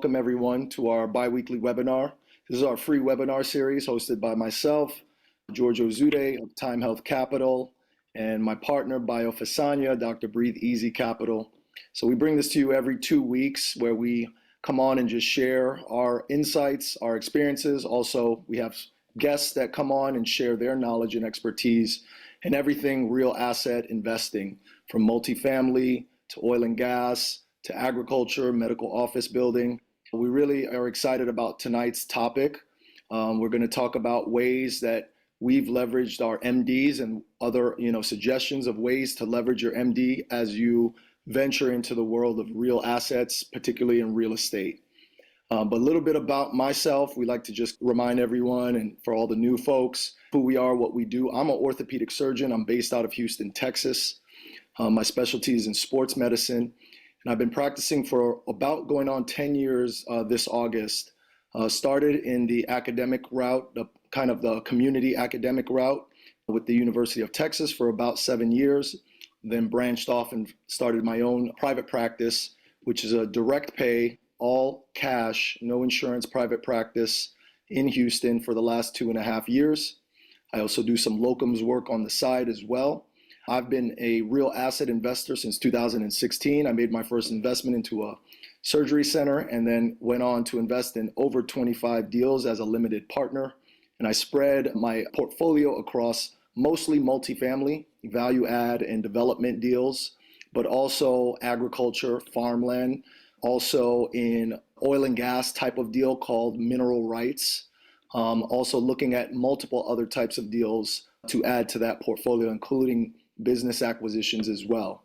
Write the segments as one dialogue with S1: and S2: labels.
S1: welcome everyone to our bi-weekly webinar. This is our free webinar series hosted by myself, George Ozoude of Time Health Capital, and my partner, Adebayo Fasanya and Dr. Breathe Easy Capital. So we bring this to you every 2 weeks where we come on and just share our insights, our experiences. Also, we have guests that come on and share their knowledge and expertise in everything real asset investing, from multifamily to oil and gas to agriculture, medical office building. We really are excited about tonight's topic. We're going to talk about ways that we've leveraged our MDs and other, suggestions of ways to leverage your MD as you venture into the world of real assets, particularly in real estate. But a little bit about myself. We like to just remind everyone, and for all the new folks, who we are, what we do. I'm an orthopedic surgeon. I'm based out of Houston, Texas. My specialty is in sports medicine, and I've been practicing for about going on 10 years this August. Started in the academic route, the community academic route with the University of Texas for about 7 years, then branched off and started my own private practice, which is a direct pay, all cash, no insurance private practice in Houston for the last 2.5 years. I also do some locums work on the side as well. I've been a real asset investor since 2016. I made my first investment into a surgery center and then went on to invest in over 25 deals as a limited partner. And I spread my portfolio across mostly multifamily, value add and development deals, but also agriculture, farmland, also in oil and gas type of deal called mineral rights. Also looking at multiple other types of deals to add to that portfolio, including business acquisitions as well.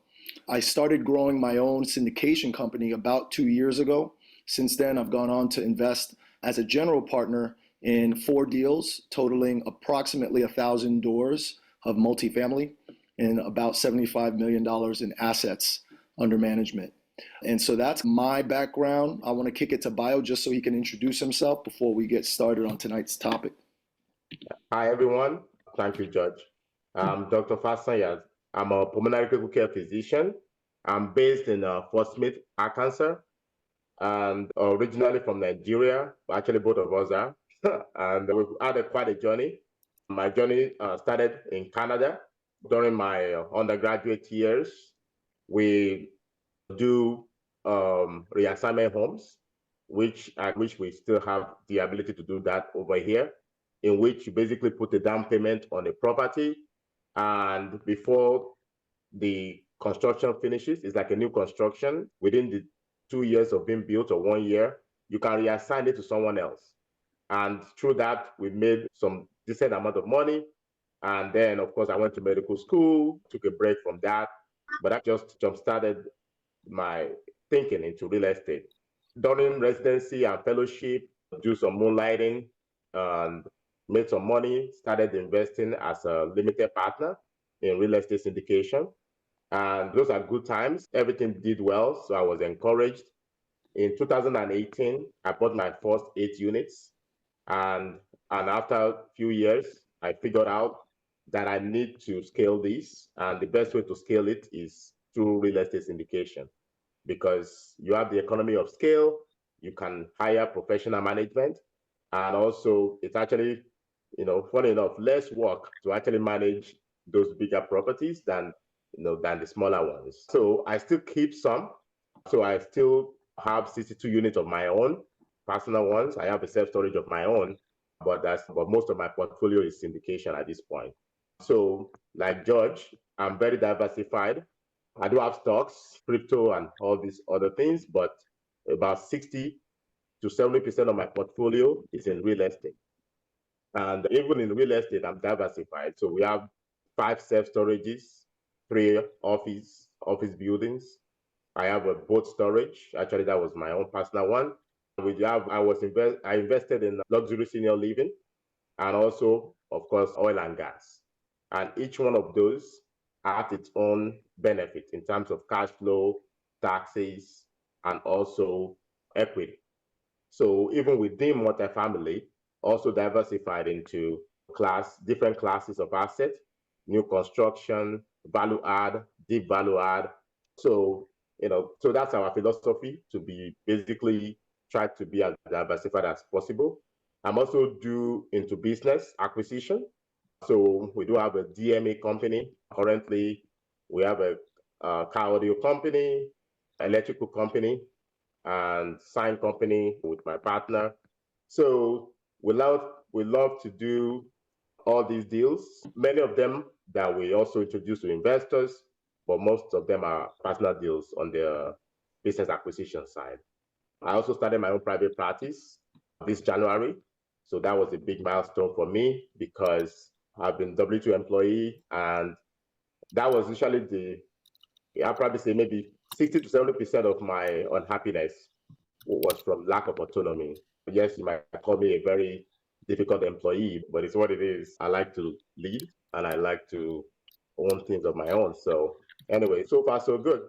S1: I started growing my own syndication company about 2 years ago. Since then, I've gone on to invest as a general partner in 4 deals, totaling approximately 1,000 doors of multifamily and about $75 million in assets under management. And so that's my background. I want to kick it to Bio just so he can introduce himself before we get started on tonight's topic.
S2: Hi, everyone. Thank you, George. I'm Dr. Fasanya. I'm a pulmonary critical care physician. I'm based in Fort Smith, Arkansas, and originally from Nigeria. Actually, both of us are. And we've had quite a journey. My journey started in Canada during my undergraduate years. We do reassignment homes, which we still have the ability to do that over here, in which you basically put a down payment on a property, and before the construction finishes, it's like a new construction. Within the 2 years of being built or 1 year, you can reassign it to someone else. And through that, we made some decent amount of money. And then, of course, I went to medical school, took a break from that, but that just jump-started my thinking into real estate. During residency and fellowship, do some moonlighting and made some money, started investing as a limited partner in real estate syndication. And those are good times. Everything did well, so I was encouraged. In 2018, I bought my first 8 units. And after a few years, I figured out that I need to scale this. And the best way to scale it is through real estate syndication, because you have the economy of scale, you can hire professional management, and also it's actually, funny enough, less work to actually manage those bigger properties than the smaller ones. So I still keep some. So I still have 62 units of my own, personal ones. I have a self-storage of my own, but most of my portfolio is syndication at this point. So like George, I'm very diversified. I do have stocks, crypto, and all these other things, but about 60 to 70% of my portfolio is in real estate. And even in real estate, I'm diversified. So we have 5 self-storages, 3 office buildings. I have a boat storage. Actually, that was my own personal one. I invested in luxury senior living, and also, of course, oil and gas. And each one of those has its own benefit in terms of cash flow, taxes, and also equity. So even within multifamily, also diversified into different classes of assets, new construction, value add, deep value add. So, so that's our philosophy, to be basically try to be as diversified as possible. I'm also due into business acquisition. So we do have a DMA company. Currently, we have a car audio company, electrical company, and sign company with my partner. So we love to do all these deals. Many of them that we also introduce to investors, but most of them are personal deals on the business acquisition side. I also started my own private practice this January. So that was a big milestone for me because I've been W2 employee, and that was usually I'll probably say maybe 60 to 70% of my unhappiness was from lack of autonomy. Yes, you might call me a very difficult employee, but it's what it is. I like to lead and I like to own things of my own. So anyway, so far so good.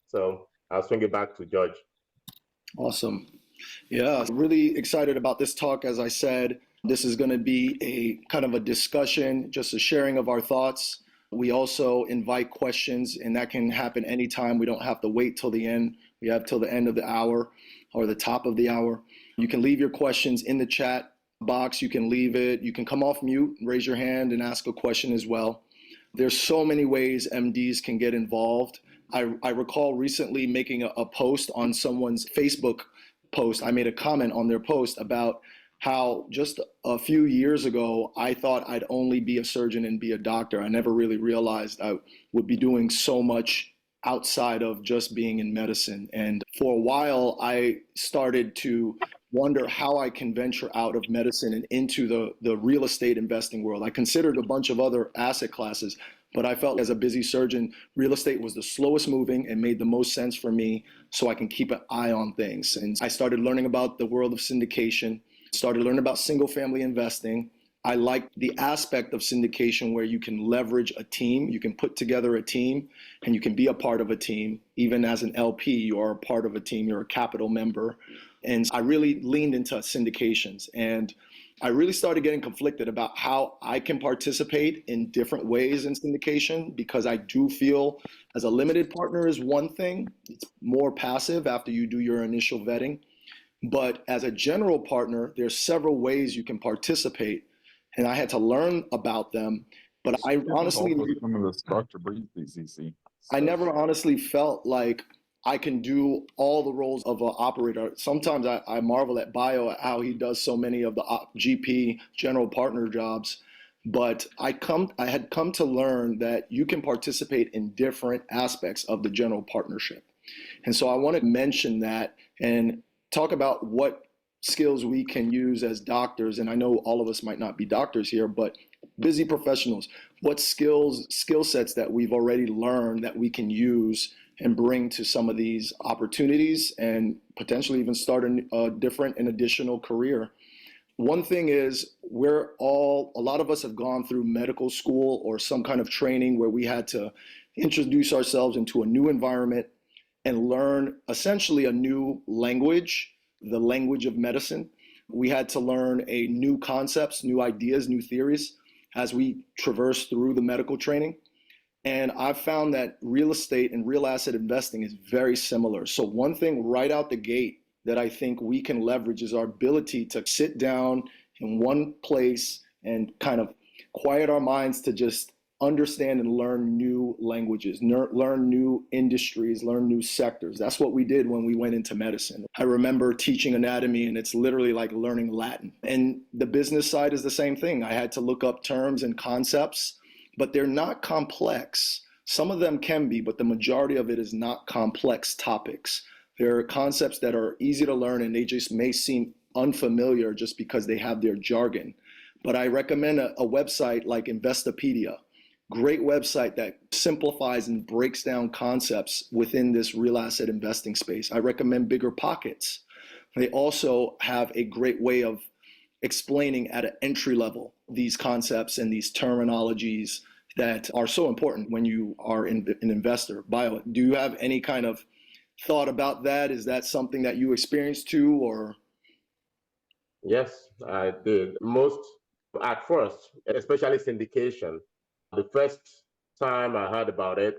S2: So I'll swing it back to George.
S1: Awesome. Yeah, really excited about this talk. As I said, this is going to be a kind of a discussion, just a sharing of our thoughts. We also invite questions, and that can happen anytime. We don't have to wait till the end. We have till the end of the hour or the top of the hour. You can leave your questions in the chat box. You can leave it. You can come off mute, raise your hand, and ask a question as well. There's so many ways MDs can get involved. I recall recently making a post on someone's Facebook post. I made a comment on their post about how just a few years ago, I thought I'd only be a surgeon and be a doctor. I never really realized I would be doing so much outside of just being in medicine. And for a while, I started to wonder how I can venture out of medicine and into the real estate investing world. I considered a bunch of other asset classes, but I felt as a busy surgeon, real estate was the slowest moving and made the most sense for me so I can keep an eye on things. And I started learning about the world of syndication, started learning about single family investing. I like the aspect of syndication where you can leverage a team, you can put together a team, and you can be a part of a team. Even as an LP, you are a part of a team, you're a capital member. And I really leaned into syndications. And I really started getting conflicted about how I can participate in different ways in syndication, because I do feel as a limited partner is one thing. It's more passive after you do your initial vetting. But as a general partner, there's several ways you can participate. And I had to learn about them. But I honestly,
S3: some of the structure briefly, CC.
S1: I never honestly felt like I can do all the roles of an operator. Sometimes I marvel at Bio at how he does so many of the GP general partner jobs. But I had come to learn that you can participate in different aspects of the general partnership. And so I want to mention that and talk about what skills we can use as doctors. And I know all of us might not be doctors here, but busy professionals, what skill sets that we've already learned that we can use and bring to some of these opportunities and potentially even start a different and additional career. One thing is a lot of us have gone through medical school or some kind of training where we had to introduce ourselves into a new environment and learn essentially a new language, the language of medicine. We had to learn new concepts, new ideas, new theories as we traverse through the medical training. And I've found that real estate and real asset investing is very similar. So one thing right out the gate that I think we can leverage is our ability to sit down in one place and kind of quiet our minds to just understand and learn new languages, learn new industries, learn new sectors. That's what we did when we went into medicine. I remember teaching anatomy, and it's literally like learning Latin. And the business side is the same thing. I had to look up terms and concepts, but they're not complex. Some of them can be, but the majority of it is not complex topics. There are concepts that are easy to learn, and they just may seem unfamiliar just because they have their jargon. But I recommend a website like Investopedia. Great website that simplifies and breaks down concepts within this real asset investing space. I recommend Bigger Pockets. They also have a great way of explaining at an entry level these concepts and these terminologies that are so important when you are an investor. Bio, do you have any kind of thought about that? Is that something that you experienced too, or?
S2: Yes, I did. At first, especially syndication, the first time I heard about it,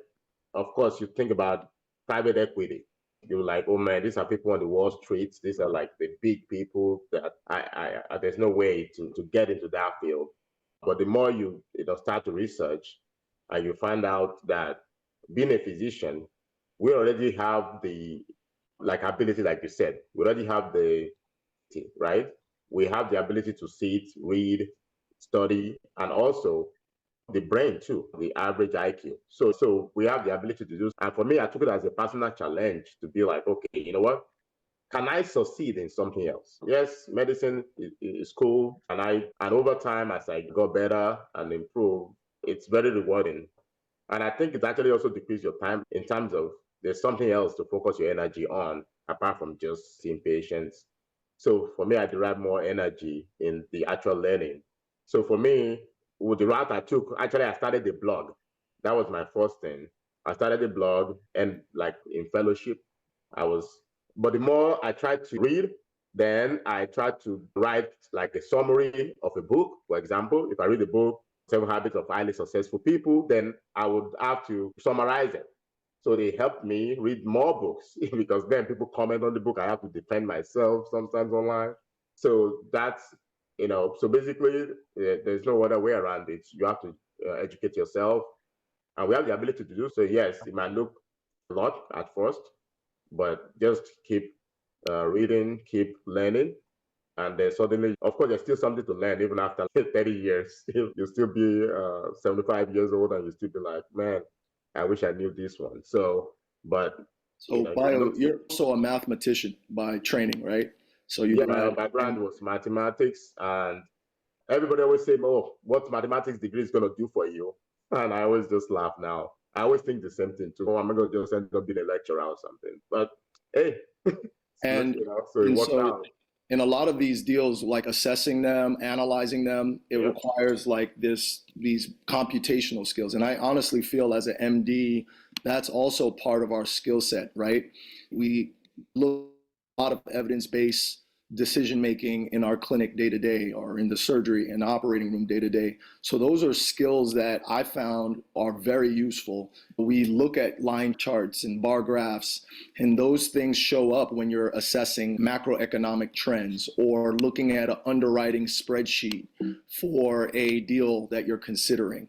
S2: of course, you think about private equity. You're like, oh man, these are people on the Wall Street. These are like the big people that I there's no way to get into that field. But the more you start to research, and you find out that being a physician, we already have the like ability, like you said, we already have the right. We have the ability to sit, read, study, and also the brain too, the average IQ. So we have the ability to do. And for me, I took it as a personal challenge to be like, okay, you know what? Can I succeed in something else? Yes, medicine is cool, and over time as I got better and improve, it's very rewarding. And I think it actually also decreases your time in terms of there's something else to focus your energy on apart from just seeing patients. So for me, I derive more energy in the actual learning. So for me, with the route I took, actually I started the blog. That was my first thing. I started the blog and like in fellowship, I was, but the more I tried to read, then I tried to write like a summary of a book. For example, if I read a book, Seven Habits of Highly Successful People, then I would have to summarize it. So they helped me read more books because then people comment on the book. I have to defend myself sometimes online. So that's, so basically there's no other way around it. You have to educate yourself. And we have the ability to do so. Yes, it might look a lot at first, but just keep reading, keep learning. And then suddenly, of course, there's still something to learn even after 30 years. You'll still be 75 years old and you still be like, man, I wish I knew this one. So, but,
S1: So, Bio, you're also a mathematician by training, right? So
S2: yeah, my background was mathematics, and everybody always say, oh, what mathematics degree is going to do for you? And I always just laugh now. I always think the same thing too. Oh, I'm going to just end up being a lecturer or something. But hey,
S1: and
S2: so it worked out.
S1: In a lot of these deals, like assessing them, analyzing them, it requires like these computational skills. And I honestly feel as an MD, that's also part of our skill set, right? We look at a lot of evidence-based decision making in our clinic day to day, or in the surgery and operating room day to day. So those are skills that I found are very useful. We look at line charts and bar graphs, and those things show up when you're assessing macroeconomic trends or looking at an underwriting spreadsheet for a deal that you're considering.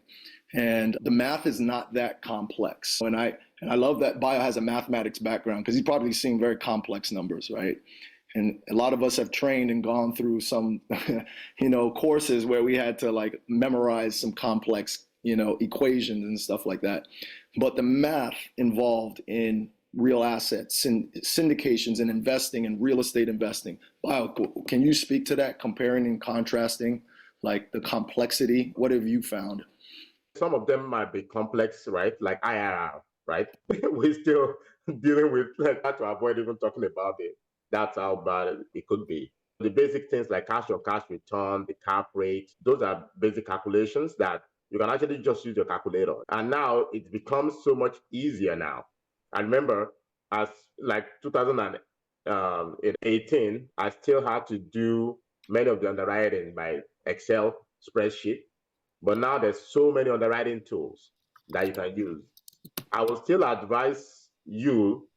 S1: And the math is not that complex. And I love that Bio has a mathematics background because he's probably seen very complex numbers, right? And a lot of us have trained and gone through some, courses where we had to like memorize some complex, equations and stuff like that. But the math involved in real assets and syndications and investing and real estate investing. Wow, can you speak to that, comparing and contrasting, like the complexity? What have you found?
S2: Some of them might be complex, right? Like IRR, right? We're still dealing with like that to avoid even talking about it. That's how bad it could be. The basic things like cash on cash return, the cap rate, those are basic calculations that you can actually just use your calculator. And now it becomes so much easier now. I remember as like 2018, I still had to do many of the underwriting by Excel spreadsheet. But now there's so many underwriting tools that you can use. I will still advise you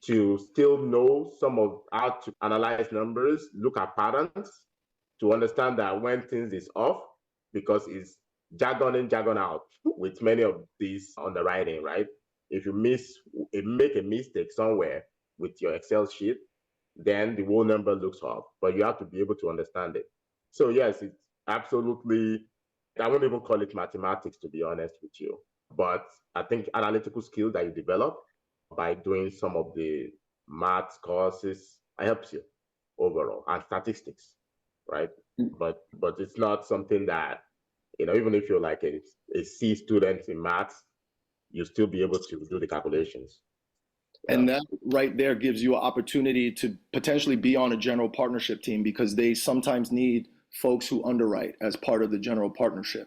S2: to still know some of how to analyze numbers, look at patterns, to understand that when things is off, because it's jargon in, jargon out with many of these underwriting, right? If you make a mistake somewhere with your Excel sheet, then the whole number looks off, but you have to be able to understand it. So yes, it's absolutely, I won't even call it mathematics, to be honest with you, but I think analytical skills that you develop by doing some of the math courses helps you overall, and statistics, right? But it's not something that, even if you're like a C student in maths, you'll still be able to do the calculations.
S1: And that right there gives you an opportunity to potentially be on a general partnership team, because they sometimes need folks who underwrite as part of the general partnership,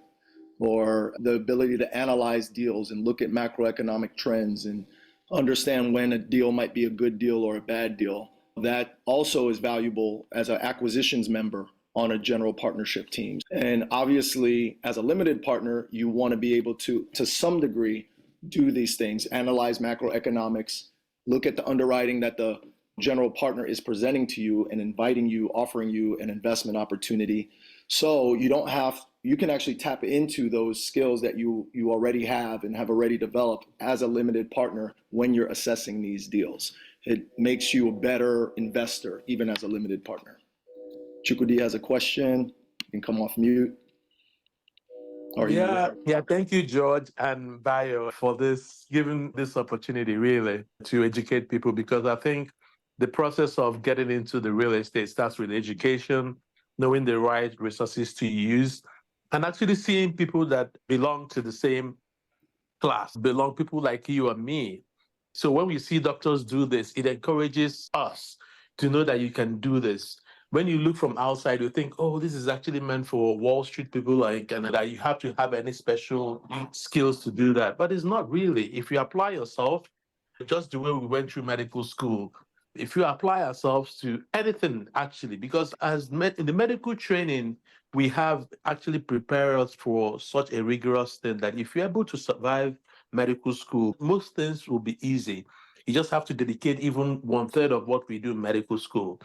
S1: or the ability to analyze deals and look at macroeconomic trends and understand when a deal might be a good deal or a bad deal. That also is valuable as an acquisitions member on a general partnership team. And obviously, as a limited partner, you want to be able to some degree, do these things, analyze macroeconomics, look at the underwriting that the general partner is presenting to you and inviting you, offering you an investment opportunity. So you can actually tap into those skills that you already have and have already developed as a limited partner when you're assessing these deals. It makes you a better investor, even as a limited partner. Chukudi has a question. You can come off mute.
S4: Yeah, thank you, George and Bayo, for giving this opportunity really to educate people, because I think the process of getting into the real estate starts with education, knowing the right resources to use, and actually seeing people that belong to the same class, people like you and me. So when we see doctors do this, it encourages us to know that you can do this. When you look from outside, you think, oh, this is actually meant for Wall Street people, and that you have to have any special skills to do that. But it's not really. If you apply yourself, just the way we went through medical school, if you apply ourselves to anything, actually, because in the medical training, we have actually prepared us for such a rigorous thing that if you're able to survive medical school, most things will be easy. You just have to dedicate even 1/3 of what we do in medical school.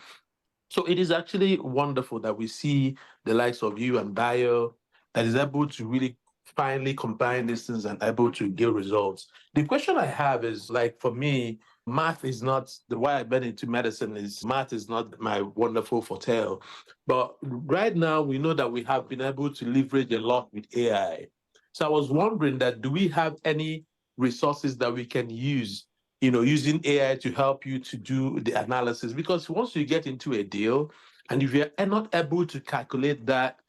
S4: So it is actually wonderful that we see the likes of you and Bayo that is able to really finally combine these things and able to get results. The question I have is, like, for me, math is not the why I went into medicine. Is math is not my wonderful forte. But right now we know that we have been able to leverage a lot with AI. So I was wondering that, do we have any resources that we can use, using AI to help you to do the analysis? Because once you get into a deal, and if you're not able to calculate that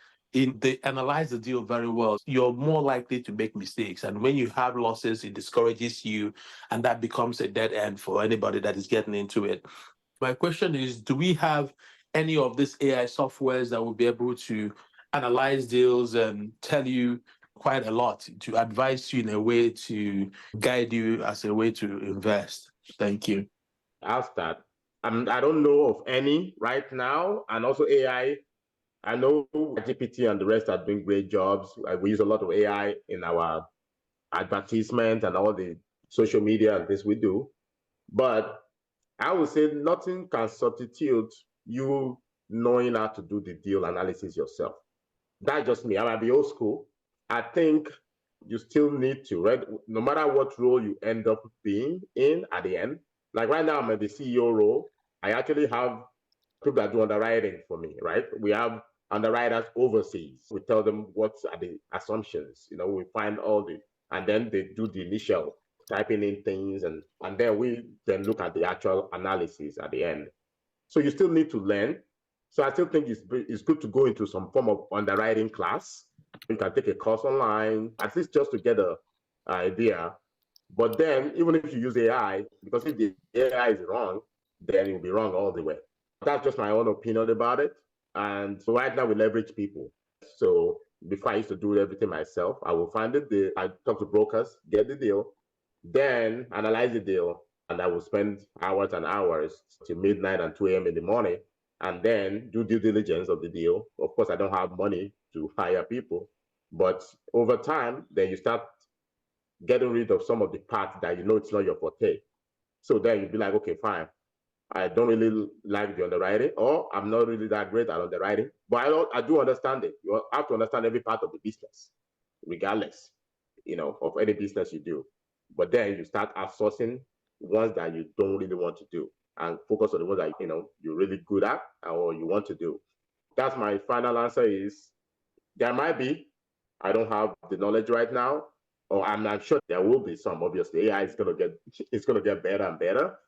S4: analyze the deal very well, you're more likely to make mistakes. And when you have losses, it discourages you, and that becomes a dead end for anybody that is getting into it. My question is, do we have any of these AI softwares that will be able to analyze deals and tell you quite a lot, to advise you in a way to guide you as a way to invest? Thank you.
S2: I'll start. I don't know of any right now. And also AI, I know GPT and the rest are doing great jobs. We use a lot of AI in our advertisement and all the social media and things we do. But I would say nothing can substitute you knowing how to do the deal analysis yourself. That's just me. I might be old school. I think you still need to, right? No matter what role you end up being in at the end. Like right now, I'm in the CEO role. I actually have people that do underwriting for me, right? We have underwriters overseas. We tell them what are the assumptions, we find and then they do the initial typing in things, and then we then look at the actual analysis at the end. So you still need to learn. So I still think it's good to go into some form of underwriting class. You can take a course online, at least just to get an idea. But then, even if you use AI, because if the AI is wrong, then you'll be wrong all the way. That's just my own opinion about it. And so right now we leverage people. So before I used to do everything myself, I will find the deal, I talk to brokers, get the deal, then analyze the deal, and I will spend hours and hours till midnight and 2 a.m. in the morning, and then do due diligence of the deal. Of course, I don't have money to hire people, but over time, then you start getting rid of some of the parts that it's not your forte. So then you'd be like, okay, fine. I don't really like the underwriting, or I'm not really that great at underwriting, but I do understand it. You have to understand every part of the business, regardless, of any business you do. But then you start outsourcing ones that you don't really want to do and focus on the ones that, you're really good at or you want to do. That's my final answer is there might be, I don't have the knowledge right now, or I'm not sure there will be some. Obviously, AI is going to get better and better.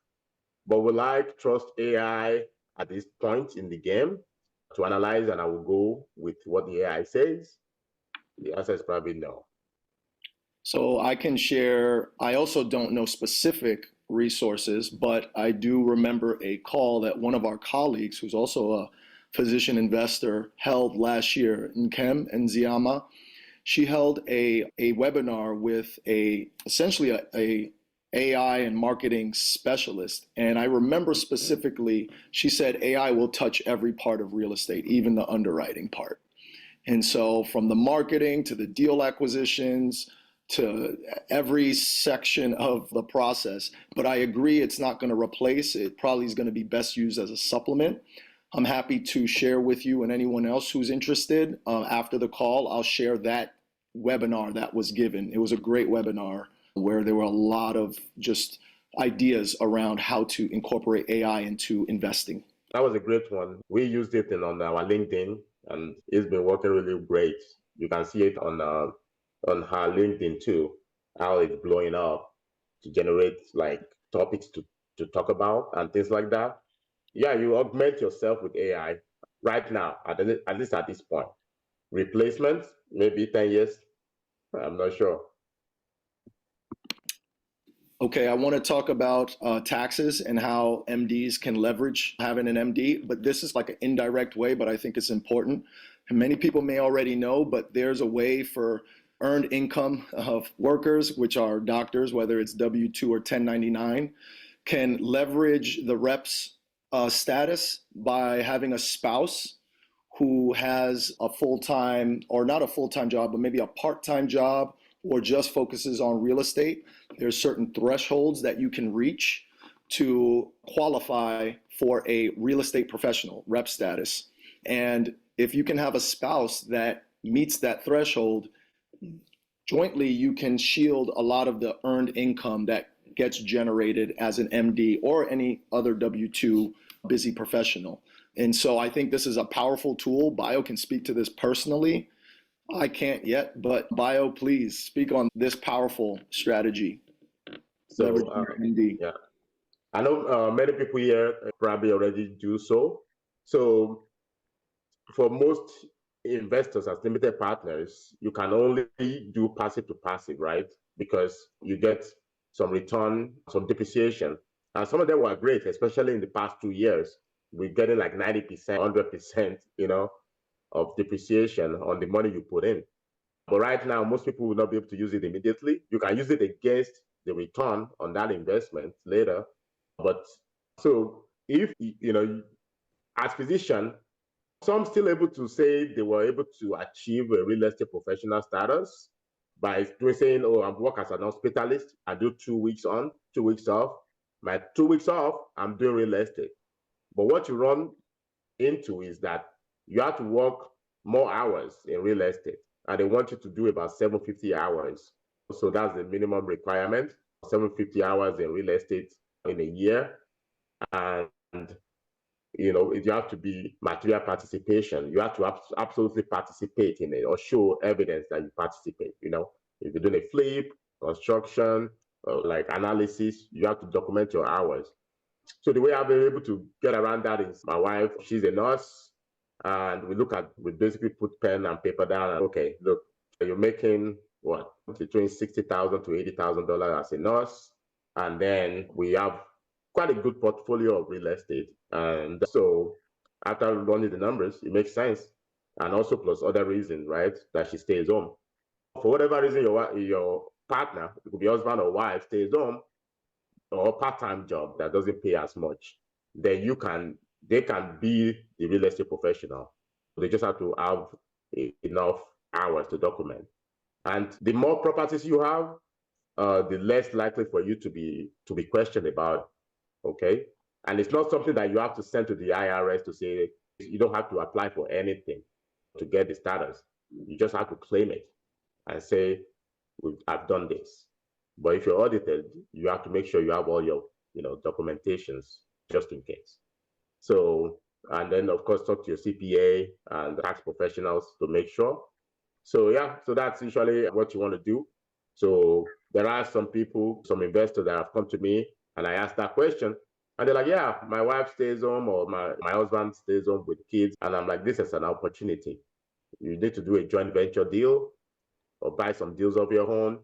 S2: But will I trust AI at this point in the game to analyze, and I will go with what the AI says? The answer is probably no.
S1: So I can share, I also don't know specific resources, but I do remember a call that one of our colleagues, who's also a physician investor, held last year, Nkem Nziama. She held a webinar with essentially a AI and marketing specialist. And I remember specifically, she said AI will touch every part of real estate, even the underwriting part. And so from the marketing to the deal acquisitions, to every section of the process. But I agree it's not going to replace. It probably is going to be best used as a supplement. I'm happy to share with you and anyone else who's interested. After the call, I'll share that webinar that was given. It was a great webinar where there were a lot of just ideas around how to incorporate AI into investing.
S2: That was a great one. We used it on our LinkedIn, and it's been working really great. You can see it on her LinkedIn too, how it's blowing up to generate like topics to talk about and things like that. Yeah, you augment yourself with AI right now, at least at this point. Replacement, maybe 10 years, I'm not sure.
S1: Okay, I want to talk about taxes and how MDs can leverage having an MD, but this is like an indirect way, but I think it's important. And many people may already know, but there's a way for earned income of workers, which are doctors, whether it's W-2 or 1099, can leverage the rep's status by having a spouse who has a full-time, or not a full-time job, but maybe a part-time job, or just focuses on real estate. There's certain thresholds that you can reach to qualify for a real estate professional rep status. And if you can have a spouse that meets that threshold, jointly you can shield a lot of the earned income that gets generated as an MD or any other W-2 busy professional. And so I think this is a powerful tool. Bio can speak to this personally. I can't yet, but Bio, please speak on this powerful strategy.
S2: So,
S1: MD.
S2: yeah, I know many people here probably already do so. So for most investors as limited partners, you can only do passive to passive, right? Because you get some return, some depreciation. And some of them were great, especially in the past 2 years. We're getting like 90%, 100%, of depreciation on the money you put in. But right now, most people will not be able to use it immediately. You can use it against the return on that investment later. But so if, as physician, some still able to say they were able to achieve a real estate professional status by saying, oh, I work as an hospitalist. I do 2 weeks on, 2 weeks off. My 2 weeks off, I'm doing real estate. But what you run into is that you have to work more hours in real estate, and they want you to do about 750 hours. So that's the minimum requirement, 750 hours in real estate in a year. And you have to be material participation. You have to absolutely participate in it or show evidence that you participate. If you're doing a flip, construction, or like analysis, you have to document your hours. So the way I've been able to get around that is my wife, she's a nurse, and we basically put pen and paper down and, okay, look, you're making what, between $60,000 to $80,000 as a nurse. And then we have quite a good portfolio of real estate. And so after running the numbers, it makes sense. And also plus other reasons, right, that she stays home. For whatever reason, your partner, it could be husband or wife, stays home, or a part-time job that doesn't pay as much, then they can be the real estate professional. They just have to have enough hours to document. And the more properties you have, the less likely for you to be questioned about. Okay, and it's not something that you have to send to the IRS to say. You don't have to apply for anything to get the status. You just have to claim it and say, I've done this. But if you're audited, you have to make sure you have all your documentations just in case. So, and then of course talk to your CPA and tax professionals to make sure. So yeah, so that's usually what you want to do. So there are some investors that have come to me and I ask that question and they're like, yeah, my wife stays home or my husband stays home with kids. And I'm like, this is an opportunity. You need to do a joint venture deal or buy some deals of your own.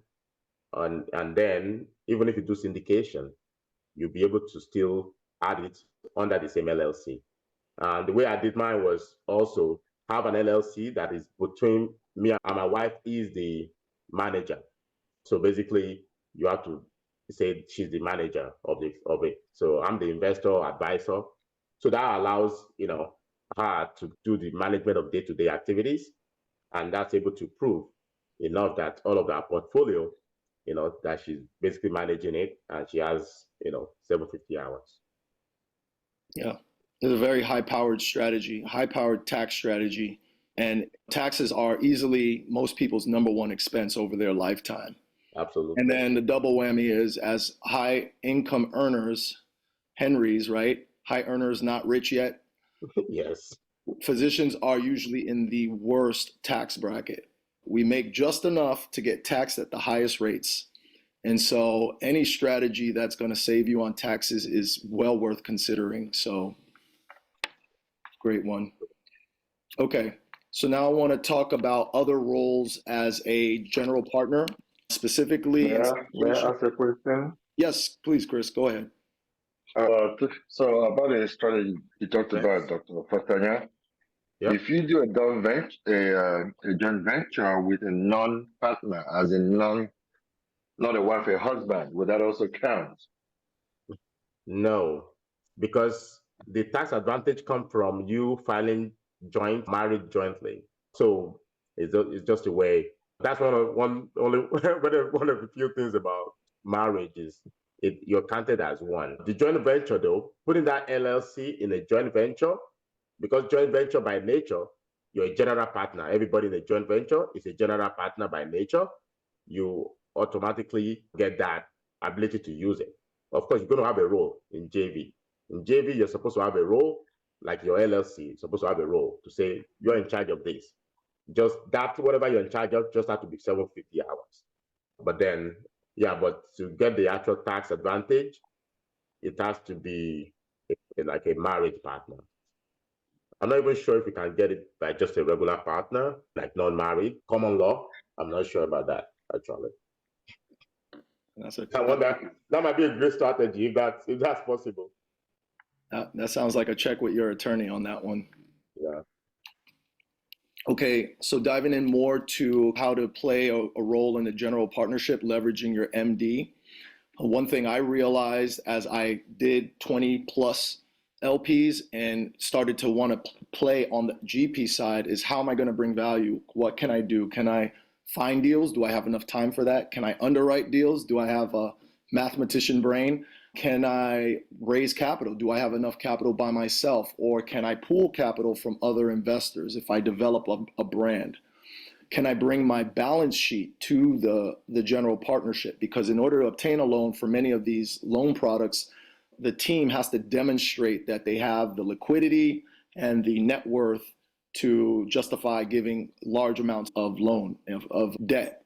S2: And then even if you do syndication, you'll be able to still add it under the same LLC. And the way I did mine was also have an LLC that is between me and my wife is the manager. So basically, you have to say she's the manager of it. So I'm the investor advisor. So that allows her to do the management of day-to-day activities, and that's able to prove enough that all of that portfolio, that she's basically managing it, and she has, 750 hours.
S1: Yeah, it's a very high-powered strategy, high-powered tax strategy. And taxes are easily most people's number one expense over their lifetime.
S2: Absolutely.
S1: And then the double whammy is, as high income earners, Henrys, right? High earners, not rich yet.
S2: Yes.
S1: Physicians are usually in the worst tax bracket. We make just enough to get taxed at the highest rates. And so any strategy that's going to save you on taxes is well worth considering. So great one. Okay. So now I want to talk about other roles as a general partner, specifically.
S5: May I ask a question?
S1: Yes, please, Chris, go ahead.
S5: So about the strategy you talked about, Dr. Fasanya,
S2: Yep.
S5: if you do a joint venture with a non-partner, as in not a wife, a husband, would that also count?
S2: No, because the tax advantage comes from you filing married jointly. So it's just a way. That's one of the few things about marriage is you're counted as one. The joint venture, though, putting that LLC in a joint venture, because joint venture by nature, you're a general partner. Everybody in a joint venture is a general partner by nature. You automatically get that ability to use it. Of course, you're going to have a role in JV. In JV, you're supposed to have a role, like your LLC, you're supposed to have a role to say, you're in charge of this. Just that, whatever you're in charge of, just have to be 750 hours. But then, but to get the actual tax advantage, it has to be like a marriage partner. I'm not even sure if you can get it by just a regular partner, like non-married, common law. I'm not sure about that, actually. That might be a great strategy if that's possible.
S1: That sounds like a check with your attorney on that one.
S2: Yeah.
S1: Okay, so diving in more to how to play a role in the general partnership, leveraging your MD. One thing I realized as I did 20 plus LPs and started to want to play on the GP side is, how am I going to bring value? What can I do? Can I find deals? Do I have enough time for that? Can I underwrite deals? Do I have a mathematician brain? Can I raise capital? Do I have enough capital by myself? Or can I pool capital from other investors if I develop a brand? Can I bring my balance sheet to the general partnership? Because in order to obtain a loan for many of these loan products, the team has to demonstrate that they have the liquidity and the net worth to justify giving large amounts of loan, of debt.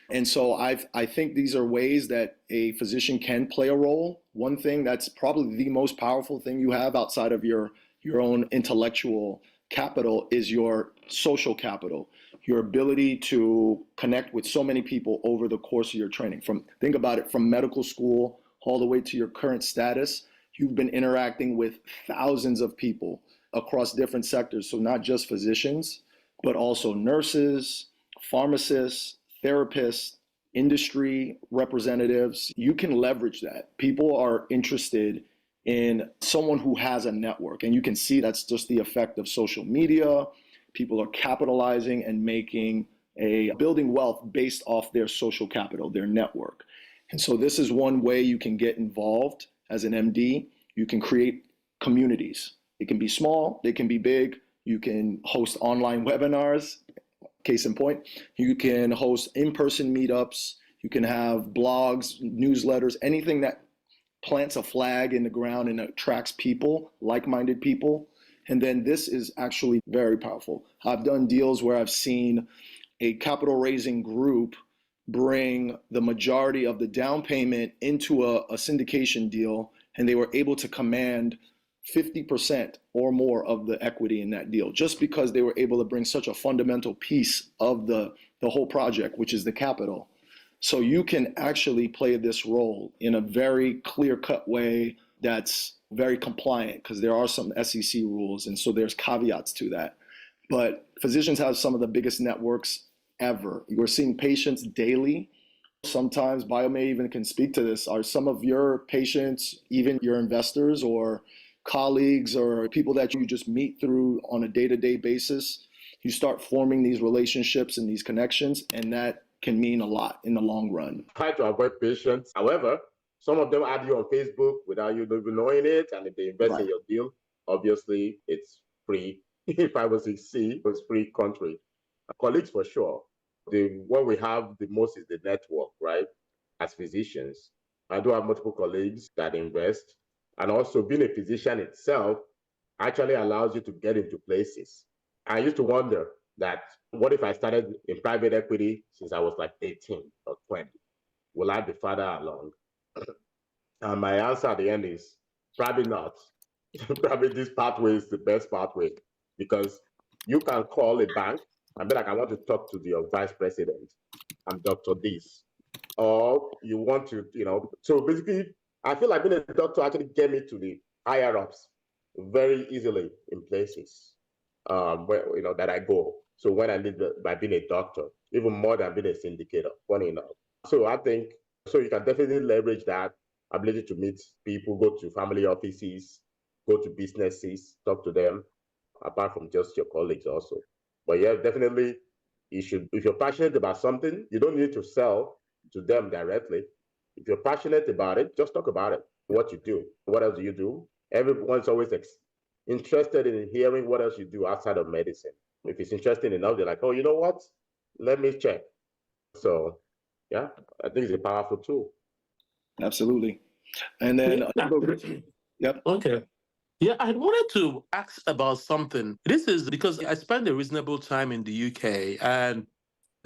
S1: And so I think these are ways that a physician can play a role. One thing that's probably the most powerful thing you have outside of your own intellectual capital is your social capital, your ability to connect with so many people over the course of your training. Think about it, from medical school all the way to your current status, you've been interacting with thousands of people across different sectors. So not just physicians, but also nurses, pharmacists, therapists, industry representatives. You can leverage that. People are interested in someone who has a network, and you can see that's just the effect of social media. People are capitalizing and building wealth based off their social capital, their network. And so this is one way you can get involved as an MD. You can create communities. It can be small, they can be big. You can host online webinars, case in point. You can host in-person meetups. You can have blogs, newsletters, anything that plants a flag in the ground and attracts people, like-minded people. And then this is actually very powerful. I've done deals where I've seen a capital raising group bring the majority of the down payment into a syndication deal, and they were able to command 50% or more of the equity in that deal, just because they were able to bring such a fundamental piece of the whole project, which is the capital. So you can actually play this role in a very clear-cut way that's very compliant, because there are some SEC rules, and so there's caveats to that. But physicians have some of the biggest networks ever. We're seeing patients daily. Sometimes Bio may even can speak to this. Are some of your patients even your investors or colleagues or people that you just meet on a day-to-day basis? You start forming these relationships and these connections, and that can mean a lot in the long run.
S2: Try to avoid patients. However, some of them add you on Facebook without you even knowing it. And if they invest in your deal, obviously it's free. If I was to see, it's free country. Colleagues for sure. What we have the most is the network, right? As physicians, I do have multiple colleagues that invest. And also being a physician itself actually allows you to get into places. I used to wonder that what if I started in private equity since I was like 18 or 20? Will I be further along? And my answer at the end is probably not. Probably this pathway is the best pathway because you can call a bank and be like, I want to talk to your vice president. I'm Dr. This. Or you want to, so basically, I feel like being a doctor actually get me to the higher ups very easily in places where, that I go. So when I did by being a doctor, even more than being a syndicator, funny enough. So I think, so you can definitely leverage that ability to meet people, go to family offices, go to businesses, talk to them, apart from just your colleagues also. But yeah, definitely, if you're passionate about something, you don't need to sell to them directly. If you're passionate about it, just talk about it, what you do. What else do you do? Everyone's always interested in hearing what else you do outside of medicine. If it's interesting enough, they're like, oh, you know what? Let me check. So, yeah, I think it's a powerful tool.
S1: Absolutely. And then, yep.
S4: Okay. Yeah, I wanted to ask about something. This is because I spent a reasonable time in the UK, and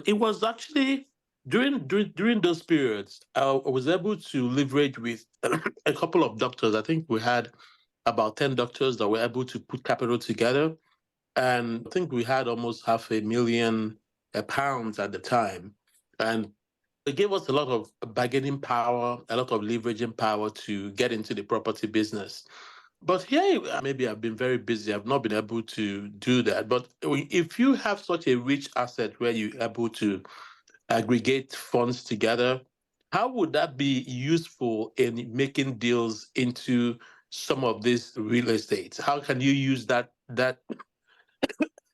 S4: it was actually during those periods, I was able to leverage with a couple of doctors. I think we had about 10 doctors that were able to put capital together. And I think we had almost £500,000 at the time. And it gave us a lot of bargaining power, a lot of leveraging power to get into the property business. But here, maybe I've been very busy. I've not been able to do that. But if you have such a rich asset where you're able to aggregate funds together, how would that be useful in making deals into some of these real estates? How can you use that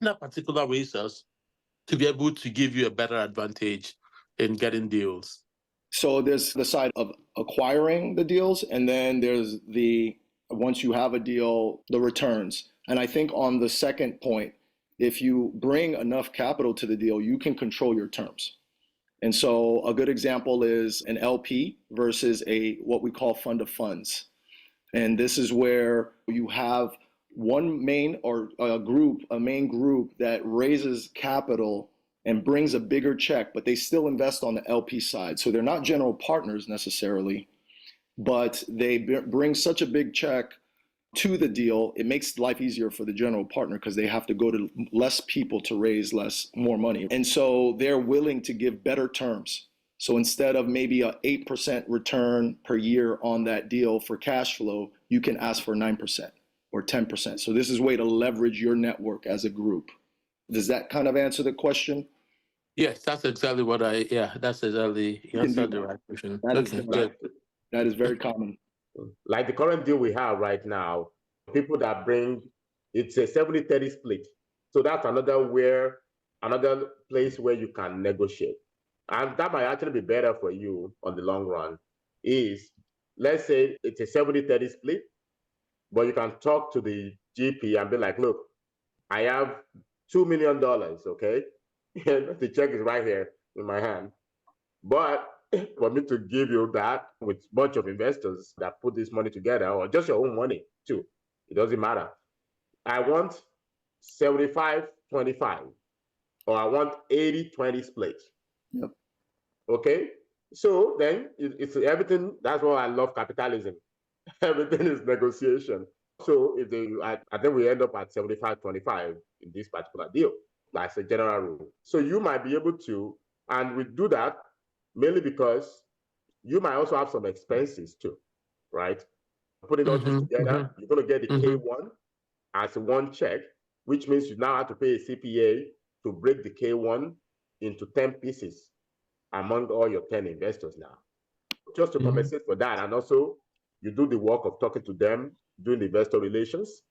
S4: particular resource to be able to give you a better advantage in getting deals?
S1: So there's the side of acquiring the deals, and then there's once you have a deal, the returns. And I think on the second point, if you bring enough capital to the deal, you can control your terms. And so a good example is an LP versus what we call fund of funds. And this is where you have one main or a main group that raises capital and brings a bigger check, but they still invest on the LP side. So they're not general partners necessarily, but they bring such a big check to the deal. It makes life easier for the general partner because they have to go to less people to raise more money. And so they're willing to give better terms. So instead of maybe a 8% return per year on that deal for cash flow, you can ask for 9% or 10%. So this is a way to leverage your network as a group. Does that kind of answer the question?
S4: Yes, that's exactly that's exactly
S1: You can do
S4: answered the
S1: that.
S4: right question.
S1: That is very common.
S2: Like the current deal we have right now, people that bring, it's a 70-30 split. So that's another place where you can negotiate. And that might actually be better for you on the long run is, let's say it's a 70-30 split, but you can talk to the GP and be like, look, I have $2 million, okay? The check is right here in my hand. But for me to give you that with a bunch of investors that put this money together, or just your own money too, it doesn't matter. I want 75-25, or I want 80-20 split.
S1: Yep.
S2: Okay? So then it's everything. That's why I love capitalism. Everything is negotiation. So I think we end up at 75-25 in this particular deal. That's a general rule. So you might be able to, and we do that mainly because you might also have some expenses too, right? Putting all this together, you're going to get the K1 as one check, which means you now have to pay a CPA to break the K1 into 10 pieces among all your 10 investors now, just to compensate for that. And also, you do the work of talking to them, doing the investor relations,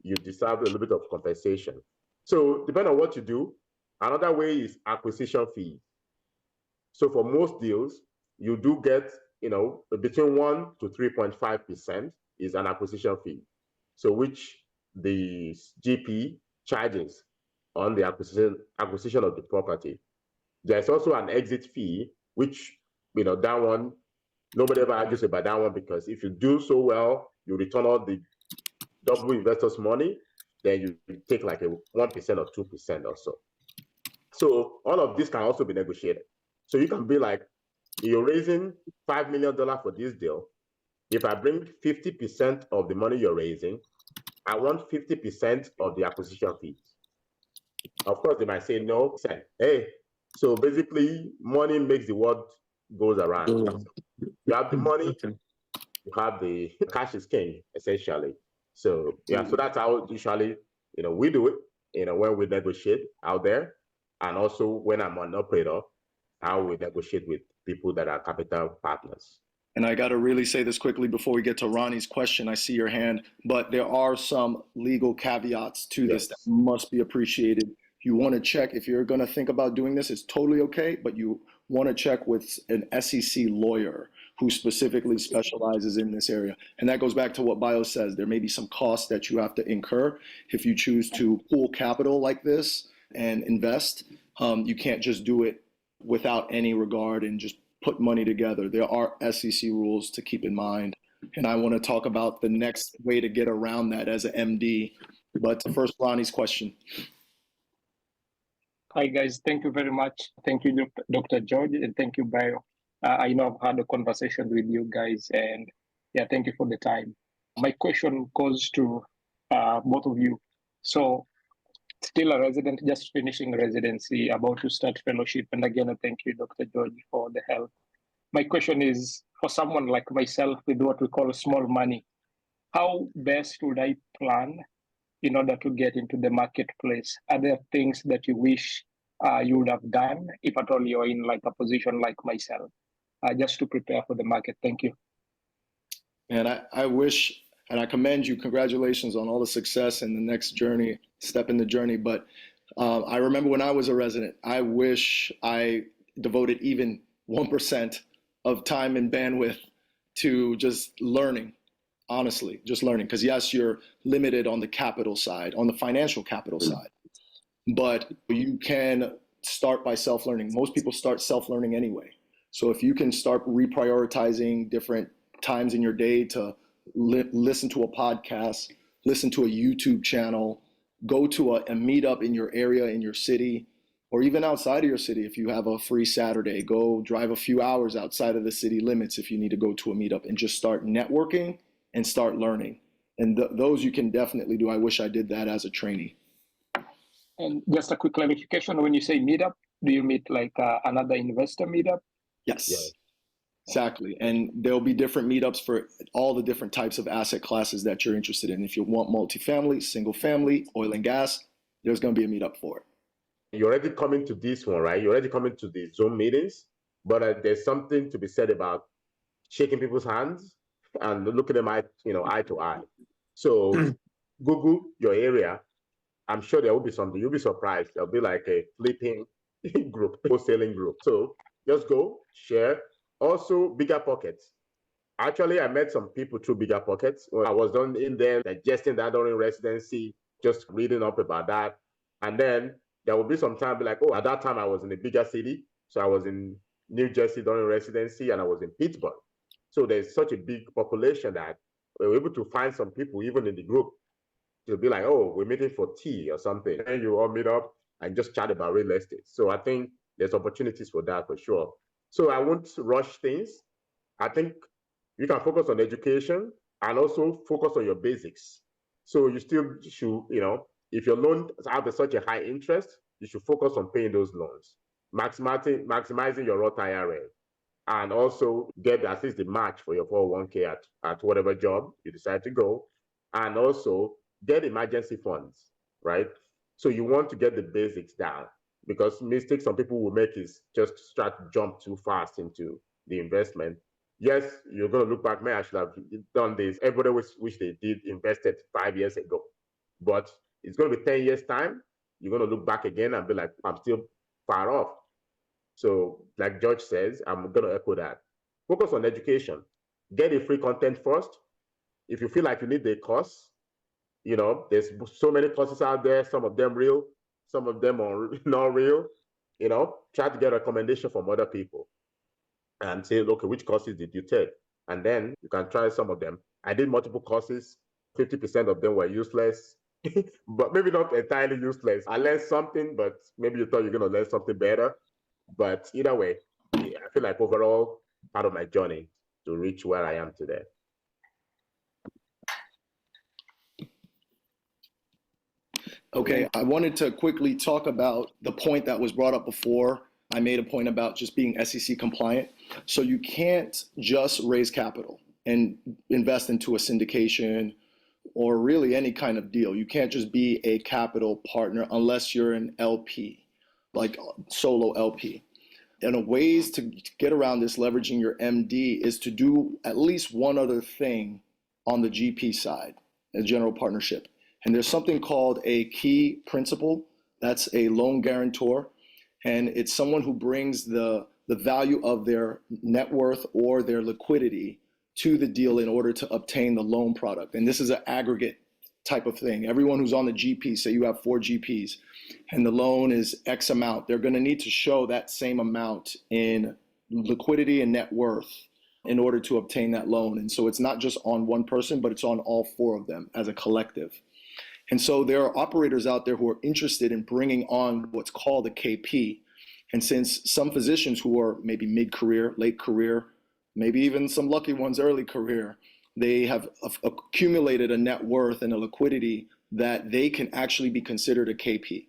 S2: you deserve a little bit of compensation. So depending on what you do, another way is acquisition fees. So for most deals, you do get, between 1 to 3.5% is an acquisition fee. So which the GP charges on the acquisition of the property. There's also an exit fee, which, that one, nobody ever argues about that one, because if you do so well, you return all the double investors' money, then you take like a 1% or 2% or so. So all of this can also be negotiated. So you can be like, you're raising $5 million for this deal. If I bring 50% of the money you're raising, I want 50% of the acquisition fees. Of course, they might say no. Hey, so basically, money makes the world goes around. You have the money, you have the cash is king, essentially. So yeah, so that's how usually we do it. When we negotiate out there, and also when I'm an operator, how we negotiate with people that are capital partners.
S1: And I got to really say this quickly before we get to Ronnie's question. I see your hand, but there are some legal caveats to this that must be appreciated. You want to check if you're going to think about doing this, it's totally okay, but you want to check with an SEC lawyer who specifically specializes in this area. And that goes back to what Bio says. There may be some costs that you have to incur if you choose to pool capital like this and invest. You can't just do it without any regard and just put money together. There are SEC rules to keep in mind. And I want to talk about the next way to get around that as an MD. But first, Ronnie's question.
S6: Hi, guys. Thank you very much. Thank you, Dr. George, and thank you, Bio. I know I've had a conversation with you guys, and yeah, thank you for the time. My question goes to both of you. So, still a resident, just finishing residency, about to start fellowship. And again, I thank you, Dr. George, for the help. My question is, for someone like myself with what we call small money, how best would I plan in order to get into the marketplace? Are there things that you wish you would have done, if at all you're in like a position like myself, just to prepare for the market? Thank you.
S1: And I wish, and I commend you, congratulations on all the success in the next journey, step in the journey. But I remember when I was a resident, I wish I devoted even 1% of time and bandwidth to just learning, honestly, just learning. Because yes, you're limited on the capital side, on the financial capital side, but you can start by self-learning. Most people start self-learning anyway. So if you can start reprioritizing different times in your day to listen to a podcast, listen to a YouTube channel, go to a meetup in your area, in your city, or even outside of your city. If you have a free Saturday, go drive a few hours outside of the city limits if you need to go to a meetup, and just start networking and start learning. And those you can definitely do. I wish I did that as a trainee.
S6: And just a quick clarification, when you say meetup, do you meet like another investor meetup?
S1: Yes.
S2: Yeah.
S1: Exactly. And there'll be different meetups for all the different types of asset classes that you're interested in. If you want multifamily, single family, oil and gas, there's going to be a meetup for it.
S2: You're already coming to this one, right? You're already coming to the Zoom meetings, but there's something to be said about shaking people's hands and looking them eye to eye. So Google your area. I'm sure there will be something. You'll be surprised. There'll be like a flipping group, wholesaling group. So just go, share. Also, bigger pockets. Actually, I met some people through bigger pockets. I was done in there digesting that during residency, just reading up about that. And then there will be some time be like, oh, at that time I was in a bigger city. So I was in New Jersey during residency, and I was in Pittsburgh. So there's such a big population that we were able to find some people even in the group to be like, oh, we're meeting for tea or something. And you all meet up and just chat about real estate. So I think there's opportunities for that for sure. So I won't rush things. I think you can focus on education and also focus on your basics. So you still should, if your loan have such a high interest, you should focus on paying those loans, maximizing your Roth IRA, and also get at least the match for your 401k at whatever job you decide to go, and also get emergency funds, right? So you want to get the basics down, because mistakes some people will make is just start to jump too fast into the investment. Yes, you're going to look back, man, I should have done this. Everybody wish they did invested 5 years ago. But it's going to be 10 years time. You're going to look back again and be like, I'm still far off. So, like George says, I'm going to echo that. Focus on education. Get a free content first. If you feel like you need the course, there's so many courses out there, some of them real, some of them are not real. Try to get a recommendation from other people and say, okay, which courses did you take? And then you can try some of them. I did multiple courses. 50% of them were useless, but maybe not entirely useless. I learned something, but maybe you thought you're going to learn something better. But either way, I feel like overall part of my journey to reach where I am today.
S1: Okay, I wanted to quickly talk about the point that was brought up before. I made a point about just being SEC compliant. So you can't just raise capital and invest into a syndication or really any kind of deal. You can't just be a capital partner unless you're an LP, like solo LP. And the ways to get around this, leveraging your MD, is to do at least one other thing on the GP side, a general partnership. And there's something called a key principal. That's a loan guarantor. And it's someone who brings the value of their net worth or their liquidity to the deal in order to obtain the loan product. And this is an aggregate type of thing. Everyone who's on the GP, say you have 4 GPs and the loan is X amount, they're going to need to show that same amount in liquidity and net worth in order to obtain that loan. And so it's not just on one person, but it's on all 4 of them as a collective. And so there are operators out there who are interested in bringing on what's called a KP. And since some physicians who are maybe mid-career, late career, maybe even some lucky ones early career, they have accumulated a net worth and a liquidity that they can actually be considered a KP.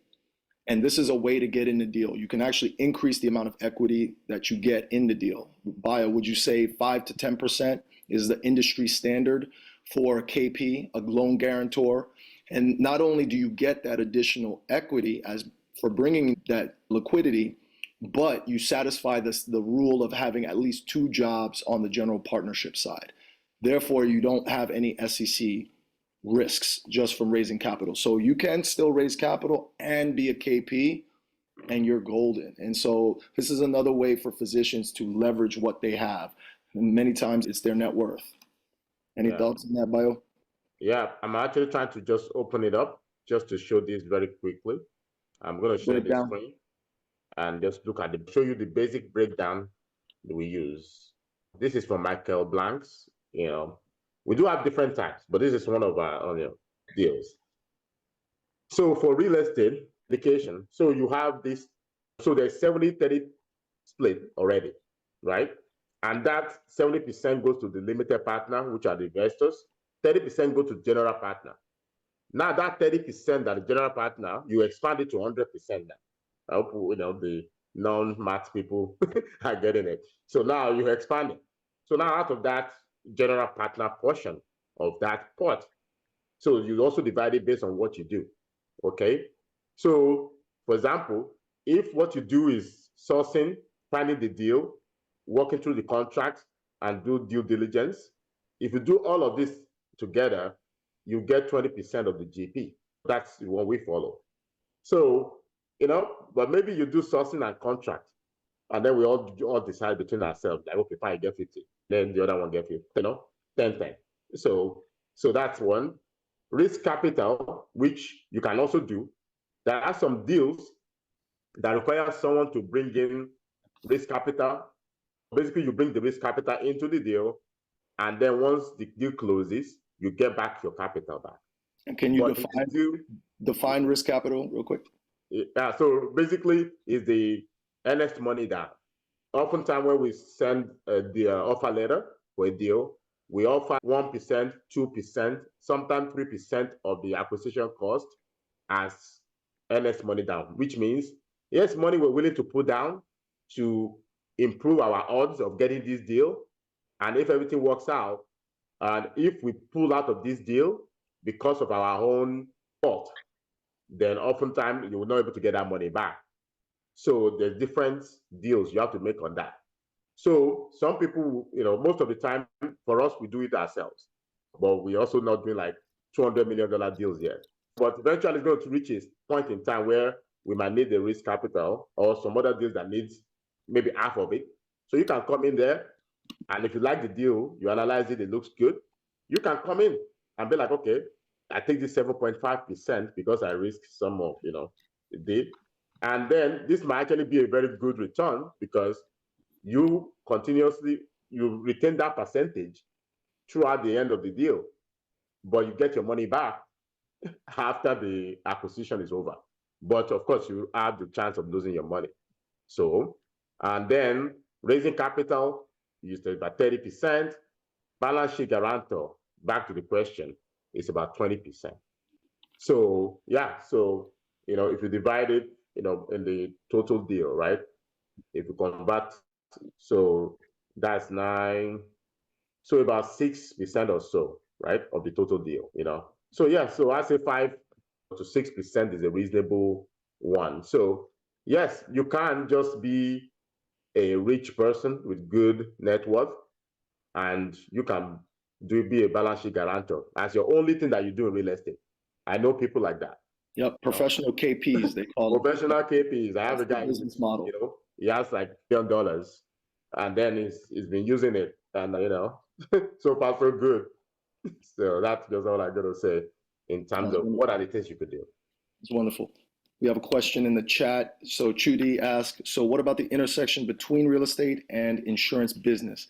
S1: And this is a way to get in the deal. You can actually increase the amount of equity that you get in the deal. Bio, would you say 5 to 10% is the industry standard for a KP, a loan guarantor? And not only do you get that additional equity as for bringing that liquidity, but you satisfy the rule of having at least 2 jobs on the general partnership side. Therefore, you don't have any SEC risks just from raising capital. So you can still raise capital and be a KP, and you're golden. And so this is another way for physicians to leverage what they have. And many times it's their net worth. Any thoughts on that, Bio?
S2: Yeah, I'm actually trying to just open it up just to show this very quickly. I'm going to share the screen and just look at show you the basic breakdown that we use. This is from Michael Blank's. We do have different types, but this is one of our deals. So for real estate education, so you have this, so there's 70-30 split already, right? And that 70% goes to the limited partner, which are the investors. 30% go to general partner. Now that 30% that the general partner, you expand it to 100% now. I hope the non-math people are getting it. So now you expand it. So now out of that general partner portion of that pot, so you also divide it based on what you do. Okay. So for example, if what you do is sourcing, finding the deal, working through the contracts, and do due diligence, if you do all of this together, you get 20% of the GP. That's what we follow. So, but maybe you do sourcing and contract, and then we all decide between ourselves, like, okay, fine, I get 50. Then the other one get 50, 10. So that's one. Risk capital, which you can also do. There are some deals that require someone to bring in risk capital. Basically, you bring the risk capital into the deal, and then once the deal closes, you get back your capital back.
S1: And can you define risk capital real quick?
S2: Yeah, so basically it's the earnest money down. Oftentimes when we send the offer letter for a deal, we offer 1%, 2%, sometimes 3% of the acquisition cost as earnest money down, which means yes, money we're willing to put down to improve our odds of getting this deal. And if everything works out, and if we pull out of this deal because of our own fault, then oftentimes you will not be able to get that money back. So there's different deals you have to make on that. So some people, most of the time for us, we do it ourselves, but we also not doing like $200 million deals yet. But eventually it's going to reach a point in time where we might need the risk capital or some other deals that needs maybe half of it. So you can come in there, and if you like the deal, you analyze it, it looks good, you can come in and be like, okay, I take this 7.5% because I risk some of, the deal. And then this might actually be a very good return because you retain that percentage throughout the end of the deal, but you get your money back after the acquisition is over. But of course, you have the chance of losing your money. So, and then raising capital, you say about 30%. Balance sheet guarantor, back to the question, is about 20%. So, yeah, so, if you divide it, in the total deal, right? If you convert, so that's 9, so about 6% or so, right, of the total deal, So, yeah, so I say 5 to 6% is a reasonable one. So, yes, you can just be a rich person with good net worth, and you can be a balance sheet guarantor. That's your only thing that you do in real estate. I know people like that.
S1: Yep, professional KPs, they call them.
S2: Professional KPs. I have a
S1: That's the
S2: guy,
S1: business model.
S2: he has like $1 million, and then he's been using it, and so far so good. So that's just all I'm gonna say in terms of what are the things you could do.
S1: It's wonderful. We have a question in the chat. So Trudy asked, so what about the intersection between real estate and insurance business?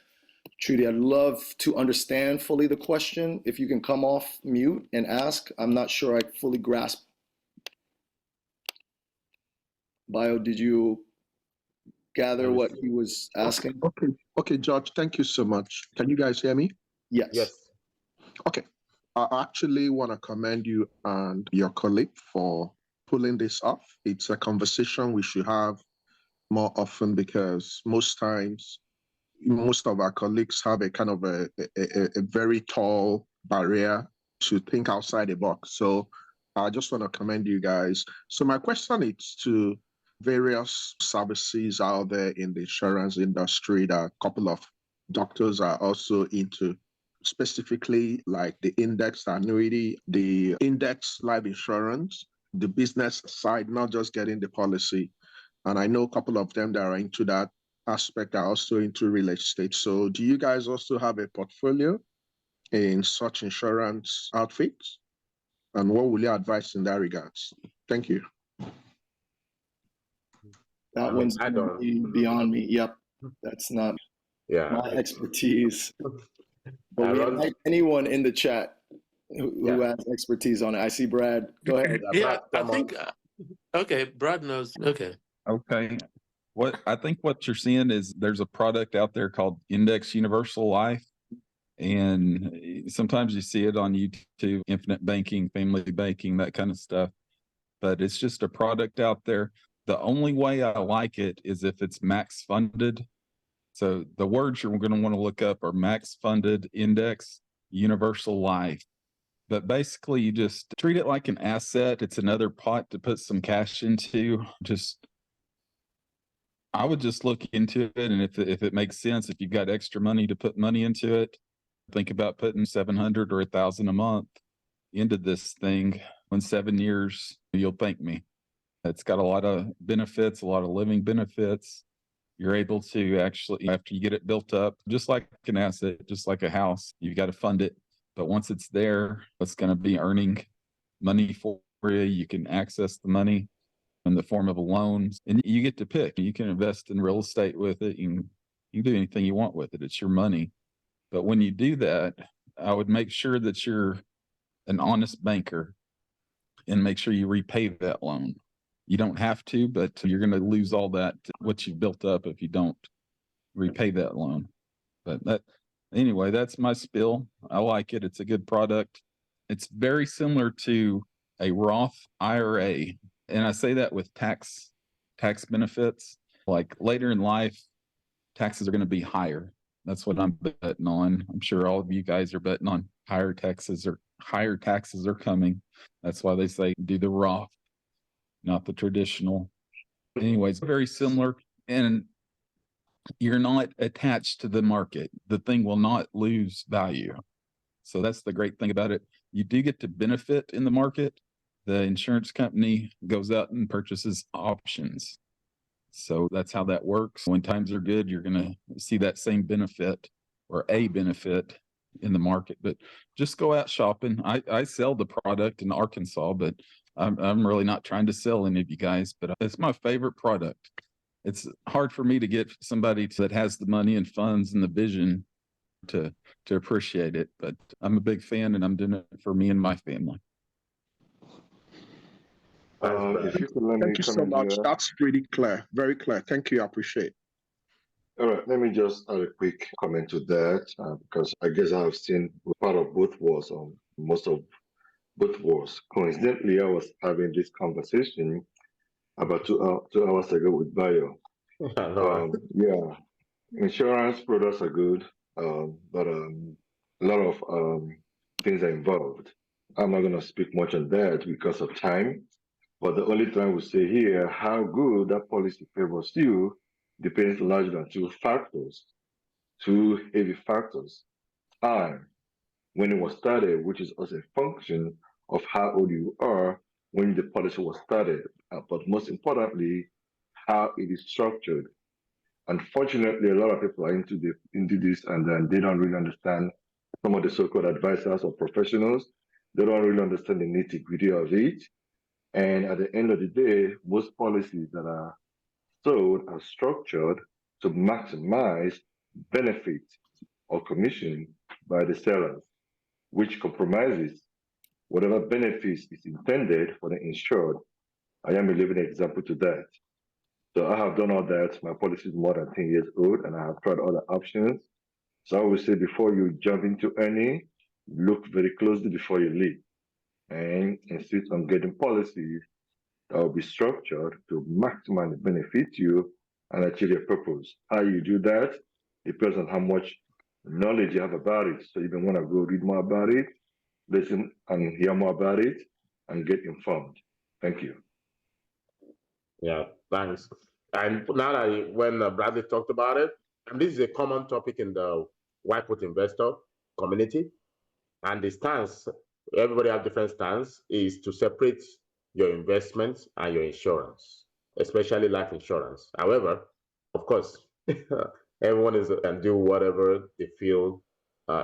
S1: Trudy, I'd love to understand fully the question. If you can come off mute and ask, I'm not sure I fully grasp. Bio, did you gather what he was asking?
S7: Okay, George, thank you so much. Can you guys hear me?
S1: Yes.
S2: Yes.
S7: Okay. I actually want to commend you and your colleague for pulling this off. It's a conversation we should have more often because most times, most of our colleagues have a kind of a very tall barrier to think outside the box. So I just want to commend you guys. So my question is to various services out there in the insurance industry that a couple of doctors are also into, specifically like the indexed annuity, the index life insurance, the business side, not just getting the policy. And I know a couple of them that are into that aspect are also into real estate. So do you guys also have a portfolio in such insurance outfits? And what will you advise in that regards? Thank you.
S1: That one's beyond me. Yep. That's not my expertise. But we invite anyone in the chat who has expertise on it. I see Brad. Go ahead.
S4: Yeah, I think, okay, Brad knows. Okay.
S3: Okay. I think what you're seeing is there's a product out there called Index Universal Life. And sometimes you see it on YouTube, infinite banking, family banking, that kind of stuff. But it's just a product out there. The only way I like it is if it's max funded. So the words you're going to want to look up are max funded, index, universal life. But basically you just treat it like an asset. It's another pot to put some cash into. I would just look into it. And if it makes sense, if you've got extra money to put money into it, think about putting $700 or $1,000 a month into this thing. In 7 years, you'll thank me. It's got a lot of benefits, a lot of living benefits. You're able to actually, after you get it built up, just like an asset, just like a house, you've got to fund it. But once it's there, it's going to be earning money for you. You can access the money in the form of a loan, and you get to pick. You can invest in real estate with it. You can do anything you want with it. It's your money. But when you do that, I would make sure that you're an honest banker and make sure you repay that loan. You don't have to, but you're going to lose all that, what you've built up, if you don't repay that loan. But anyway, that's my spiel. I like it. It's a good product. It's very similar to a Roth IRA. And I say that with tax benefits. Like later in life, taxes are going to be higher. That's what I'm betting on. I'm sure all of you guys are betting on higher taxes are coming. That's why they say do the Roth, not the traditional. Anyways, very similar. And you're not attached to the market. The thing will not lose value. So that's the great thing about it. You do get to benefit in the market. The insurance company goes out and purchases options. So that's how that works. When times are good, you're going to see that same benefit or a benefit in the market. But just go out shopping. I sell the product in Arkansas, but I'm really not trying to sell any of you guys, but it's my favorite product. It's hard for me to get somebody that has the money and funds and the vision to appreciate it, but I'm a big fan and I'm doing it for me and my family.
S5: If you could let me
S7: Thank you so
S5: comment
S7: much.
S5: here.
S7: That's pretty clear. Very clear. Thank you. I appreciate it.
S5: All right, let me just add a quick comment to that because I guess I have seen part of both wars on most of both wars. Coincidentally, I was having this conversation about 2 hours ago with Bayo. Yeah, insurance products are good, but a lot of things are involved. I'm not going to speak much on that because of time. But the only thing I would say here, how good that policy favors you depends largely on two factors, two heavy factors. Time, when it was started, which is also a function of how old you are when the policy was started, but most importantly, how it is structured. Unfortunately, a lot of people are into this and then they don't really understand some of the so-called advisors or professionals. They don't really understand the nitty-gritty of it. And at the end of the day, most policies that are sold are structured to maximize benefit or commission by the sellers, which compromises whatever benefits is intended for the insured. I am a living example to that. So I have done all that. My policy is more than 10 years old and I have tried other options. So I would say before you jump into any, look very closely before you leave and insist on getting policies that will be structured to maximally benefit you and achieve your purpose. How you do that depends on how much knowledge you have about it. So you may want to go read more about it, listen and hear more about it, and get informed. Thank you.
S2: Yeah, thanks. And now that when Bradley talked about it, and this is a common topic in the white coat investor community, and the stance, everybody have different stance, is to separate your investments and your insurance, especially life insurance. However, of course, everyone is and do whatever they feel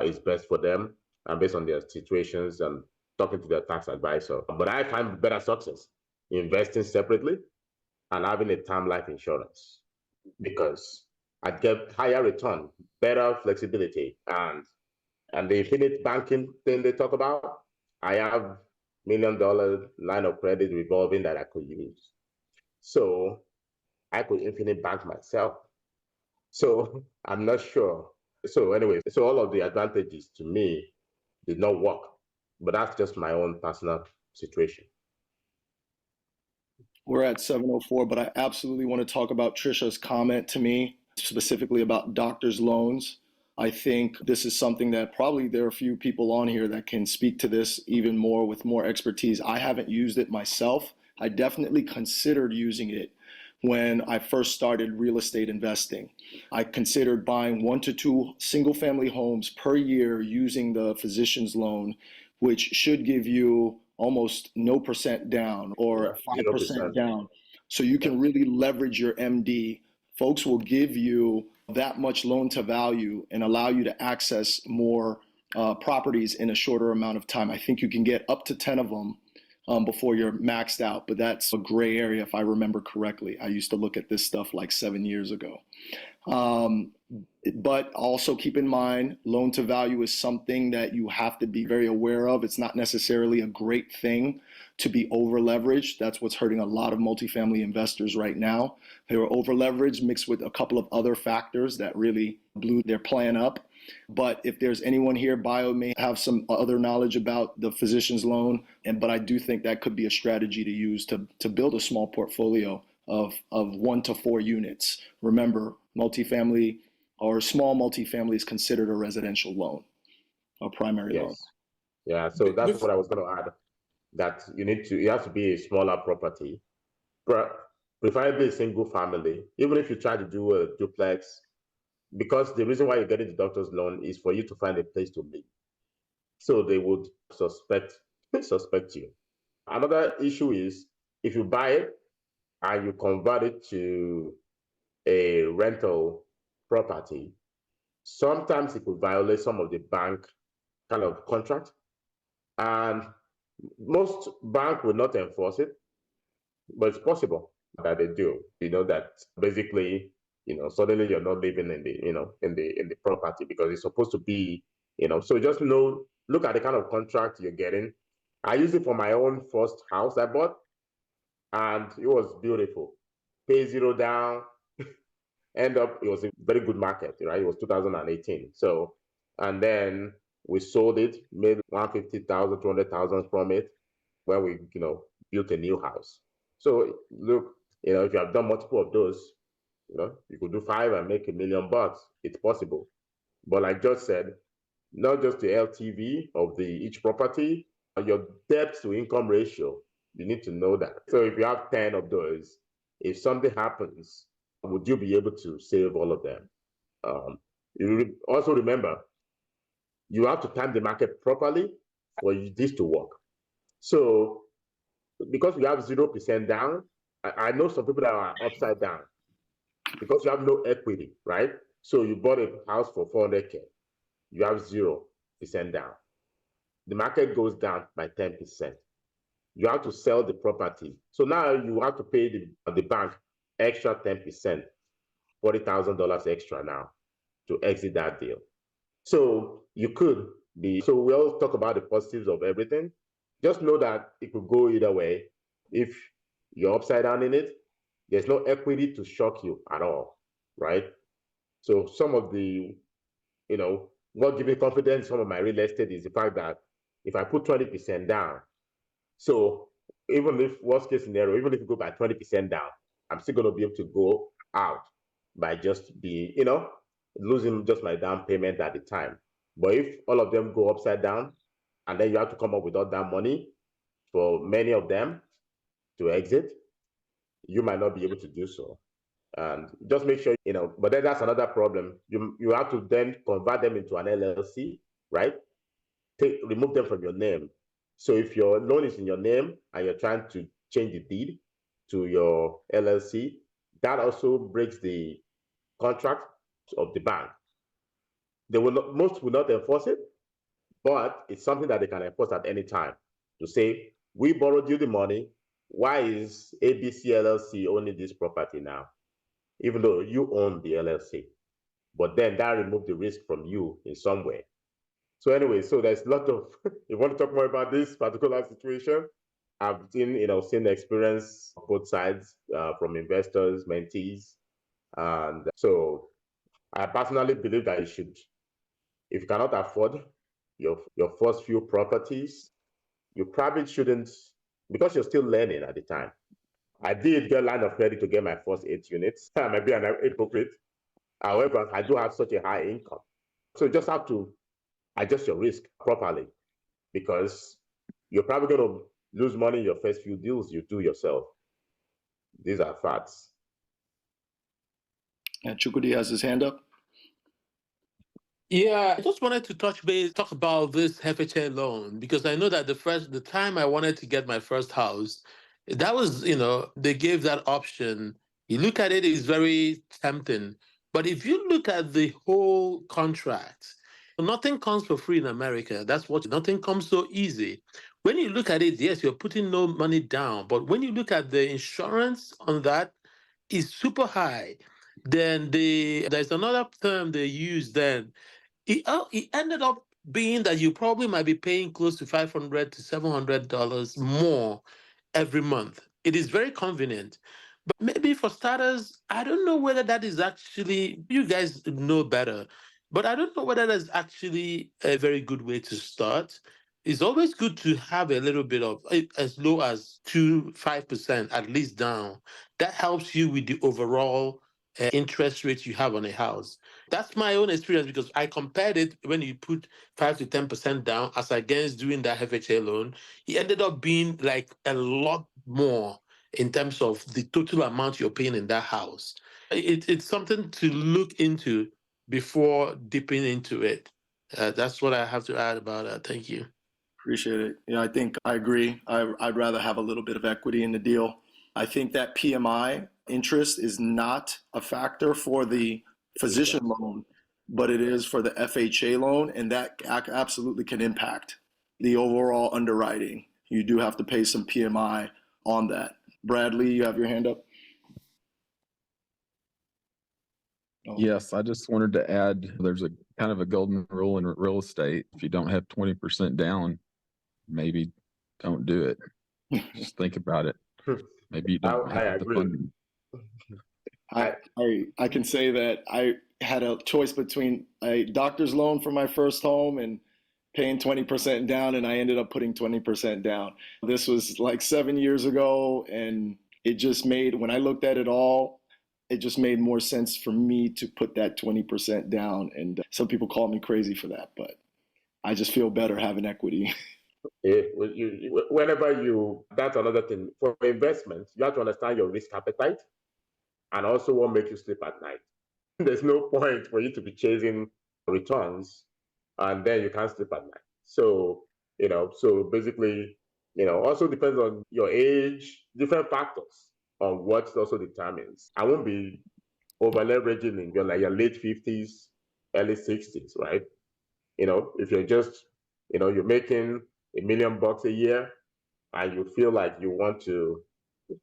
S2: is best for them and based on their situations and talking to their tax advisor. But I find better success investing separately and having a term life insurance because I get higher return, better flexibility, and the infinite banking thing they talk about, I have $1 million line of credit revolving that I could use. So I could infinite bank myself. So I'm not sure. So anyway, so all of the advantages to me did not work, but that's just my own personal situation.
S1: We're at 7:04, but I absolutely want to talk about Trisha's comment to me, specifically about doctor's loans. I think this is something that probably there are a few people on here that can speak to this even more with more expertise. I haven't used it myself. I definitely considered using it when I first started real estate investing. I considered buying 1 to 2 single family homes per year using the physician's loan, which should give you almost no percent down or 5% down. So you can really leverage your MD. Folks will give you that much loan to value and allow you to access more properties in a shorter amount of time. I think you can get up to 10 of them before you're maxed out, but that's a gray area if I remember correctly. I used to look at this stuff like 7 years ago. But also keep in mind, loan to value is something that you have to be very aware of. It's not necessarily a great thing to be over leveraged. That's what's hurting a lot of multifamily investors right now. They were over leveraged mixed with a couple of other factors that really blew their plan up. But if there's anyone here, Bayo may have some other knowledge about the physician's loan, but I do think that could be a strategy to use to build a small portfolio of 1 to 4 units. Remember, multifamily or small multifamily is considered a residential loan, a primary loan.
S2: Yeah, so that's what I was going to add. That it has to be a smaller property, preferably a single family. Even if you try to do a duplex, because the reason why you're getting the doctor's loan is for you to find a place to live. So they would suspect you. Another issue is if you buy it and you convert it to a rental property, sometimes it could violate some of the bank kind of contract, and most bank will not enforce it, but it's possible that they do. That basically, suddenly you're not living in the, in the property because it's supposed to be, so just look at the kind of contract you're getting. I used it for my own first house I bought, and it was beautiful. Pay zero down, it was a very good market, right? It was 2018. So, and then we sold it, made 150,000, 200,000 from it, where we, built a new house. So look, if you have done multiple of those, you could do 5 and make $1 million. It's possible. But like George said, not just the LTV of each property, your debt to income ratio, you need to know that. So if you have 10 of those, if something happens, would you be able to save all of them? You also remember, you have to time the market properly for this to work. So because we have 0% down, I know some people that are upside down because you have no equity, right? So you bought a house for 400K, you have 0% down. The market goes down by 10%. You have to sell the property. So now you have to pay the bank extra 10%, $40,000 extra now to exit that deal. So you could be, so we always talk about the positives of everything. Just know that it could go either way. If you're upside down in it, there's no equity to shock you at all, right? So some of the, what gives me confidence, some of my real estate is the fact that if I put 20% down, so even if worst case scenario, even if you go by 20% down, I'm still going to be able to go out by just losing just my down payment at the time. But if all of them go upside down, and then you have to come up with all that money for many of them to exit, you might not be able to do so. And just make sure, but then that's another problem. You have to then convert them into an LLC, right? Remove them from your name. So if your loan is in your name and you're trying to change the deed to your LLC, that also breaks the contract of the bank. Most will not enforce it, but it's something that they can enforce at any time to say, we borrowed you the money. Why is ABC LLC owning this property now? Even though you own the LLC, but then that removed the risk from you in some way. So anyway, so there's a lot of, if you want to talk more about this particular situation, I've seen the experience on both sides, from investors, mentees. And so I personally believe that you should, if you cannot afford your first few properties, you probably shouldn't, because you're still learning at the time. I did get a line of credit to get my first 8 units. I might be an hypocrite. However, I do have such a high income. So you just have to adjust your risk properly, because you're probably going to lose money in your first few deals you do yourself. These are facts.
S1: And Chukwudi has his hand up.
S4: Yeah, I just wanted to talk about this FHA loan, because I know that the time I wanted to get my first house, that was, they gave that option. You look at it, it's very tempting. But if you look at the whole contract, nothing comes for free in America. Nothing comes so easy. When you look at it, yes, you're putting no money down. But when you look at the insurance on that, is super high. Then there's another term they use then. It ended up being that you probably might be paying close to $500 to $700 more every month. It is very convenient. But maybe for starters, I don't know whether that is actually, you guys know better, but I don't know whether that's actually a very good way to start. It's always good to have a little bit of, as low as 5% at least down. That helps you with the overall interest rate you have on a house. That's my own experience, because I compared it when you put 5 to 10% down as against doing that FHA loan. It ended up being like a lot more in terms of the total amount you're paying in that house. It's something to look into before dipping into it. That's what I have to add about that. Thank you.
S1: Appreciate it. Yeah, I think I agree. I'd rather have a little bit of equity in the deal. I think that PMI interest is not a factor for the physician loan, but it is for the FHA loan, and that absolutely can impact the overall underwriting. You do have to pay some PMI on that. Bradley, you have your hand up? Oh.
S3: Yes, I just wanted to add, there's a kind of a golden rule in real estate. If you don't have 20% down, maybe don't do it. Just think about it. Maybe you don't
S2: I
S3: have the
S2: agree.
S3: funding.
S1: I can say that I had a choice between a doctor's loan for my first home and paying 20% down, and I ended up putting 20% down. This was like 7 years ago, and it just made, when I looked at it all, it just made more sense for me to put that 20% down. And some people call me crazy for that, but I just feel better having equity.
S2: That's another thing. For investment, you have to understand your risk appetite and also what makes you sleep at night. There's no point for you to be chasing returns and then you can't sleep at night. So, so basically, also depends on your age, different factors on what also determines. I won't be over leveraging in your late 50s, early 60s, right? If you're just, you're making $1 million a year and you feel like you want to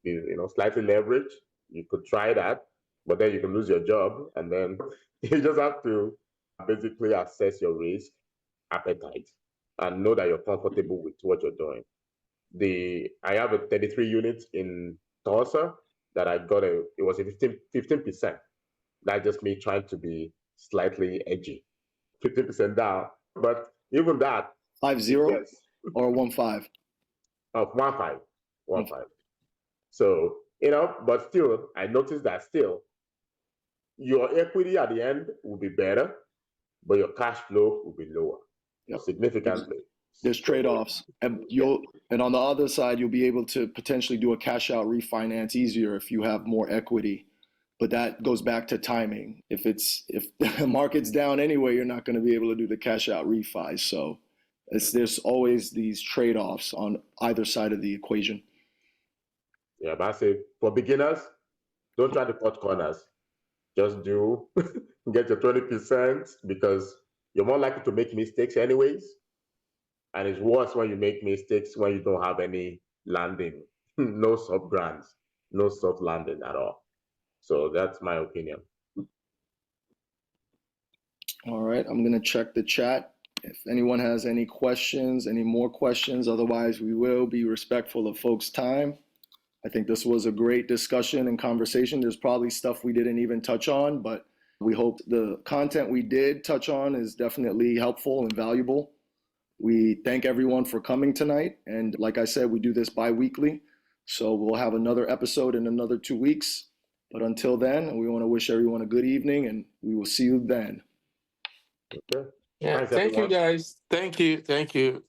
S2: be, slightly leveraged, you could try that, but then you can lose your job, and then you just have to basically assess your risk appetite and know that you're comfortable with what you're doing. I have a 33 units in Tulsa that I got it was a 15%. That's just me trying to be slightly edgy. 15% down, but even that
S1: 5-0
S2: yes,
S1: or 1-5?
S2: 1-5. So, but still, I noticed that still your equity at the end will be better, but your cash flow will be lower.
S1: Yep.
S2: Significantly.
S1: There's trade-offs, and and on the other side, you'll be able to potentially do a cash out refinance easier if you have more equity. But that goes back to timing. If the market's down anyway, you're not going to be able to do the cash out refi. So there's always these trade-offs on either side of the equation.
S2: Yeah, but I say for beginners, don't try to cut corners. Just get your 20% because you're more likely to make mistakes anyways. And it's worse when you make mistakes when you don't have any landing, no soft grants, no soft landing at all. So that's my opinion.
S1: All right, I'm going to check the chat. If anyone has any questions, any more questions, otherwise we will be respectful of folks' time. I think this was a great discussion and conversation. There's probably stuff we didn't even touch on, but we hope the content we did touch on is definitely helpful and valuable. We thank everyone for coming tonight. And like I said, we do this bi-weekly. So we'll have another episode in another 2 weeks. But until then, we want to wish everyone a good evening, and we will see you then.
S2: Okay.
S4: Yeah,
S2: Thanks,
S4: thank you
S2: everyone.
S4: guys. Thank you.